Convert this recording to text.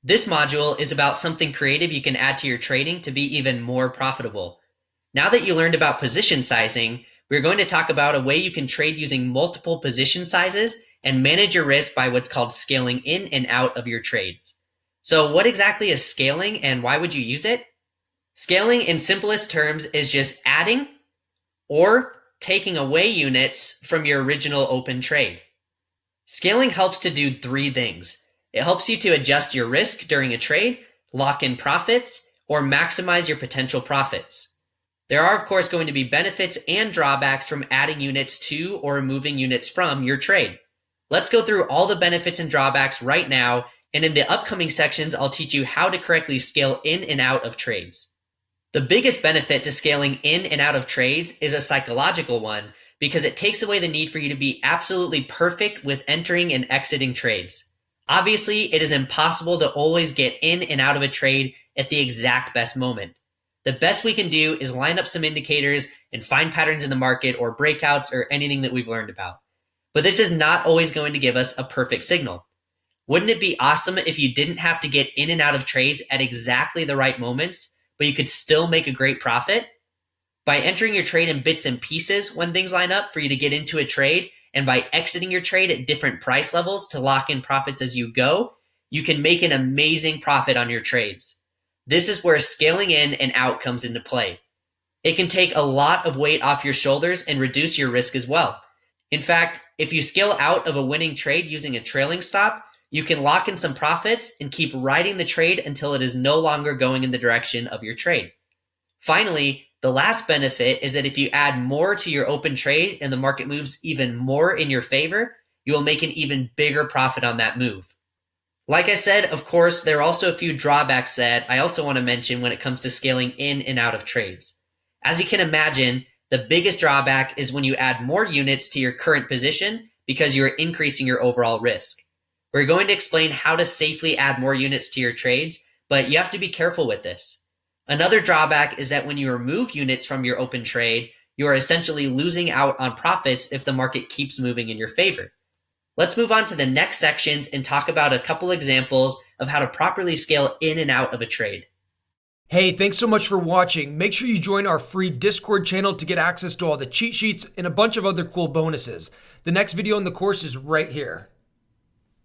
This module is about something creative you can add to your trading to be even more profitable. Now that you learned about position sizing, we're going to talk about a way you can trade using multiple position sizes and manage your risk by what's called scaling in and out of your trades. So what exactly is scaling and why would you use it? Scaling in simplest terms is just adding or taking away units from your original open trade. Scaling helps to do three things. It helps you to adjust your risk during a trade, lock in profits, or maximize your potential profits. There are, of course, going to be benefits and drawbacks from adding units to or removing units from your trade. Let's go through all the benefits and drawbacks right now, and in the upcoming sections, I'll teach you how to correctly scale in and out of trades. The biggest benefit to scaling in and out of trades is a psychological one because it takes away the need for you to be absolutely perfect with entering and exiting trades. Obviously, it is impossible to always get in and out of a trade at the exact best moment. The best we can do is line up some indicators and find patterns in the market or breakouts or anything that we've learned about. But this is not always going to give us a perfect signal. Wouldn't it be awesome if you didn't have to get in and out of trades at exactly the right moments, but you could still make a great profit? By entering your trade in bits and pieces when things line up for you to get into a trade, and by exiting your trade at different price levels to lock in profits as you go, you can make an amazing profit on your trades. This is where scaling in and out comes into play. It can take a lot of weight off your shoulders and reduce your risk as well. In fact, if you scale out of a winning trade using a trailing stop, you can lock in some profits and keep riding the trade until it is no longer going in the direction of your trade. Finally, the last benefit is that if you add more to your open trade and the market moves even more in your favor, you will make an even bigger profit on that move. Like I said, of course, there are also a few drawbacks that I also want to mention when it comes to scaling in and out of trades. As you can imagine, the biggest drawback is when you add more units to your current position because you are increasing your overall risk. We're going to explain how to safely add more units to your trades, but you have to be careful with this. Another drawback is that when you remove units from your open trade, you are essentially losing out on profits if the market keeps moving in your favor. Let's move on to the next sections and talk about a couple examples of how to properly scale in and out of a trade. Hey, thanks so much for watching. Make sure you join our free Discord channel to get access to all the cheat sheets and a bunch of other cool bonuses. The next video in the course is right here.